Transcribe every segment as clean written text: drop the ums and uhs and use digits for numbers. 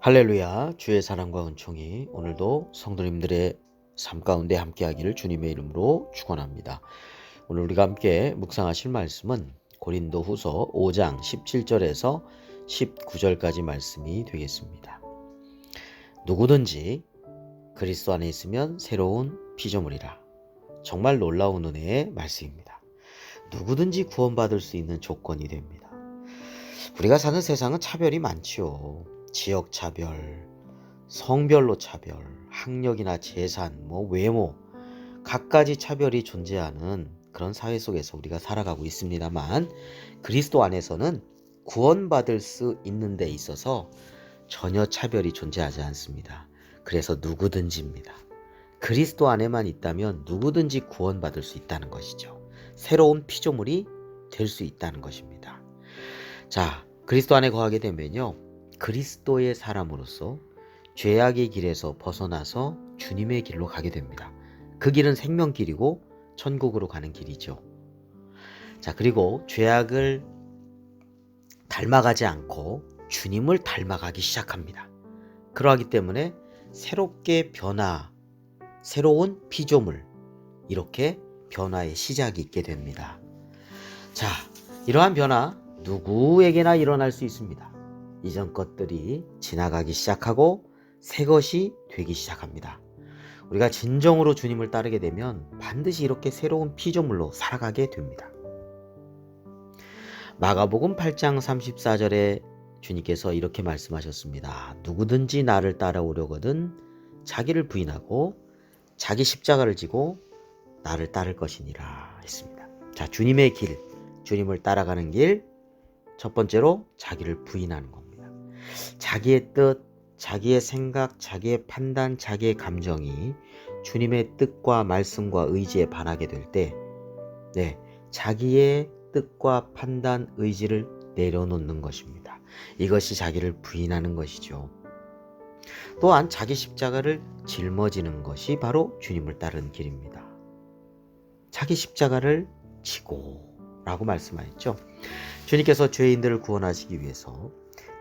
할렐루야. 주의 사랑과 은총이 오늘도 성도님들의 삶 가운데 함께하기를 주님의 이름으로 축원합니다. 오늘 우리가 함께 묵상하실 말씀은 고린도후서 5장 17절에서 19절까지 말씀이 되겠습니다. 누구든지 그리스도 안에 있으면 새로운 피조물이라. 정말 놀라운 은혜의 말씀입니다. 누구든지 구원받을 수 있는 조건이 됩니다. 우리가 사는 세상은 차별이 많지요. 지역 차별, 성별로 차별, 학력이나 재산, 외모, 갖가지 차별이 존재하는 그런 사회 속에서 우리가 살아가고 있습니다만, 그리스도 안에서는 구원받을 수 있는 데 있어서 전혀 차별이 존재하지 않습니다. 그래서 누구든지입니다. 그리스도 안에만 있다면 누구든지 구원받을 수 있다는 것이죠. 새로운 피조물이 될 수 있다는 것입니다. 자, 그리스도 안에 거하게 되면요, 그리스도의 사람으로서 죄악의 길에서 벗어나서 주님의 길로 가게 됩니다. 그 길은 생명길이고 천국으로 가는 길이죠. 자, 그리고 죄악을 닮아가지 않고 주님을 닮아가기 시작합니다. 그러하기 때문에 새롭게 새로운 피조물, 이렇게 변화의 시작이 있게 됩니다. 자, 이러한 변화 누구에게나 일어날 수 있습니다. 이전 것들이 지나가기 시작하고 새 것이 되기 시작합니다. 우리가 진정으로 주님을 따르게 되면 반드시 이렇게 새로운 피조물로 살아가게 됩니다. 마가복음 8장 34절에 주님께서 이렇게 말씀하셨습니다. 누구든지 나를 따라오려거든 자기를 부인하고 자기 십자가를 지고 나를 따를 것이니라 했습니다. 자, 주님의 길, 주님을 따라가는 길, 첫 번째로 자기를 부인하는 겁니다. 자기의 뜻, 자기의 생각, 자기의 판단, 자기의 감정이 주님의 뜻과 말씀과 의지에 반하게 될 때, 자기의 뜻과 판단, 의지를 내려놓는 것입니다. 이것이 자기를 부인하는 것이죠. 또한 자기 십자가를 짊어지는 것이 바로 주님을 따르는 길입니다. 자기 십자가를 지고 라고 말씀하셨죠. 주님께서 죄인들을 구원하시기 위해서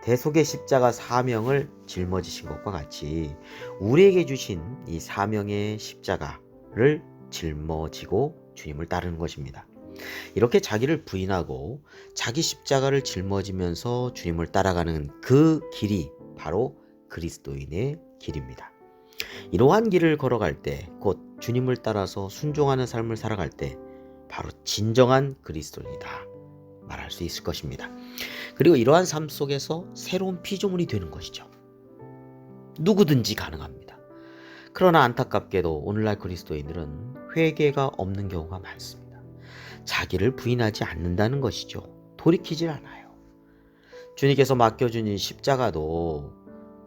대속의 십자가 사명을 짊어지신 것과 같이 우리에게 주신 이 사명의 십자가를 짊어지고 주님을 따르는 것입니다. 이렇게 자기를 부인하고 자기 십자가를 짊어지면서 주님을 따라가는 그 길이 바로 그리스도인의 길입니다. 이러한 길을 걸어갈 때, 곧 주님을 따라서 순종하는 삶을 살아갈 때 바로 진정한 그리스도인이다 말할 수 있을 것입니다. 그리고 이러한 삶 속에서 새로운 피조물이 되는 것이죠. 누구든지 가능합니다. 그러나 안타깝게도 오늘날 그리스도인들은 회개가 없는 경우가 많습니다. 자기를 부인하지 않는다는 것이죠. 돌이키질 않아요. 주님께서 맡겨준 십자가도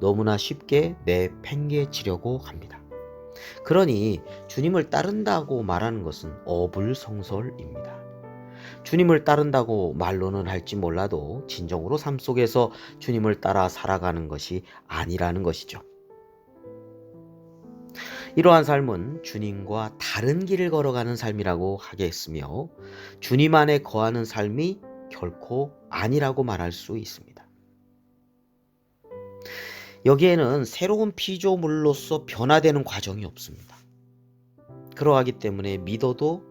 너무나 쉽게 내팽개치려고 합니다. 그러니 주님을 따른다고 말하는 것은 어불성설입니다. 주님을 따른다고 말로는 할지 몰라도 진정으로 삶 속에서 주님을 따라 살아가는 것이 아니라는 것이죠. 이러한 삶은 주님과 다른 길을 걸어가는 삶이라고 하겠으며 주님 안에 거하는 삶이 결코 아니라고 말할 수 있습니다. 여기에는 새로운 피조물로서 변화되는 과정이 없습니다. 그러하기 때문에 믿어도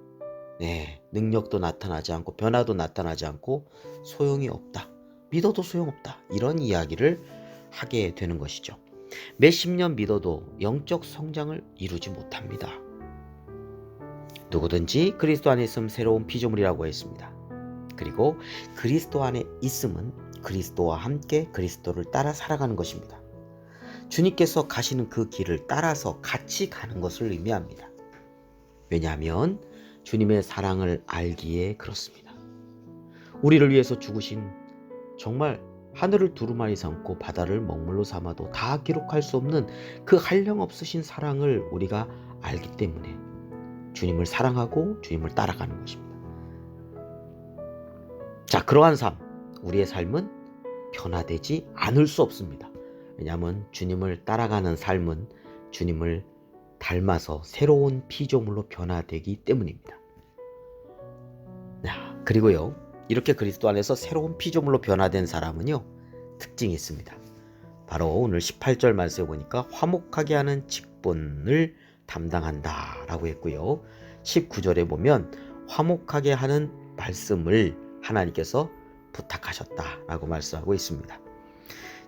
능력도 나타나지 않고 변화도 나타나지 않고 소용이 없다. 믿어도 소용없다. 이런 이야기를 하게 되는 것이죠. 몇십 년 믿어도 영적 성장을 이루지 못합니다. 누구든지 그리스도 안에 있으면 새로운 피조물이라고 했습니다. 그리고 그리스도 안에 있음은 그리스도와 함께 그리스도를 따라 살아가는 것입니다. 주님께서 가시는 그 길을 따라서 같이 가는 것을 의미합니다. 왜냐하면 주님의 사랑을 알기에 그렇습니다. 우리를 위해서 죽으신 정말 하늘을 두루마리 삼고 바다를 먹물로 삼아도 다 기록할 수 없는 그 한량없으신 사랑을 우리가 알기 때문에 주님을 사랑하고 주님을 따라가는 것입니다. 자, 그러한 삶, 우리의 삶은 변화되지 않을 수 없습니다. 왜냐하면 주님을 따라가는 삶은 주님을 닮아서 새로운 피조물로 변화되기 때문입니다. 그리고요, 이렇게 그리스도 안에서 새로운 피조물로 변화된 사람은요, 특징이 있습니다. 바로 오늘 18절 말씀에 보니까 화목하게 하는 직분을 담당한다 라고 했고요. 19절에 보면 화목하게 하는 말씀을 하나님께서 부탁하셨다 라고 말씀하고 있습니다.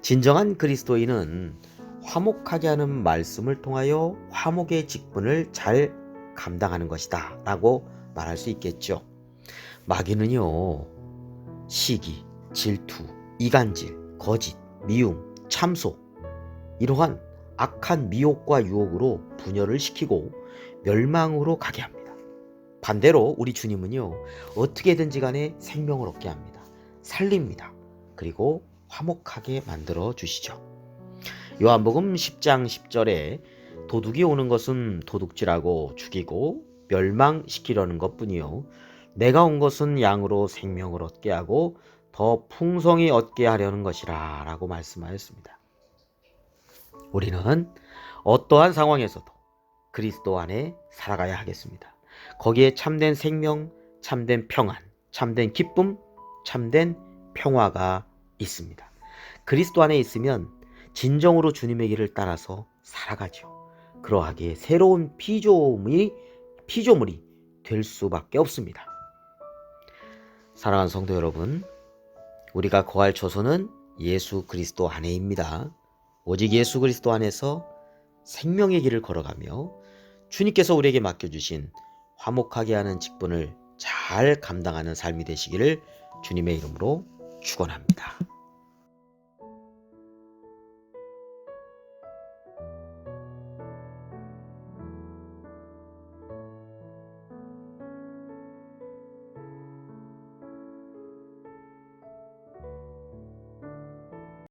진정한 그리스도인은 화목하게 하는 말씀을 통하여 화목의 직분을 잘 감당하는 것이다 라고 말할 수 있겠죠. 마귀는요, 시기, 질투, 이간질, 거짓, 미움, 참소, 이러한 악한 미혹과 유혹으로 분열을 시키고 멸망으로 가게 합니다. 반대로 우리 주님은요, 어떻게든지 간에 생명을 얻게 합니다. 살립니다. 그리고 화목하게 만들어 주시죠. 요한복음 10장 10절에 도둑이 오는 것은 도둑질하고 죽이고 멸망시키려는 것뿐이요, 내가 온 것은 양으로 생명을 얻게 하고 더 풍성히 얻게 하려는 것이라 라고 말씀하였습니다. 우리는 어떠한 상황에서도 그리스도 안에 살아가야 하겠습니다. 거기에 참된 생명, 참된 평안, 참된 기쁨, 참된 평화가 있습니다. 그리스도 안에 있으면 진정으로 주님의 길을 따라서 살아가죠. 그러하기에 새로운 피조물이 될 수밖에 없습니다. 사랑하는 성도 여러분, 우리가 거할 처소는 예수 그리스도 안에입니다. 오직 예수 그리스도 안에서 생명의 길을 걸어가며 주님께서 우리에게 맡겨주신 화목하게 하는 직분을 잘 감당하는 삶이 되시기를 주님의 이름으로 축원합니다.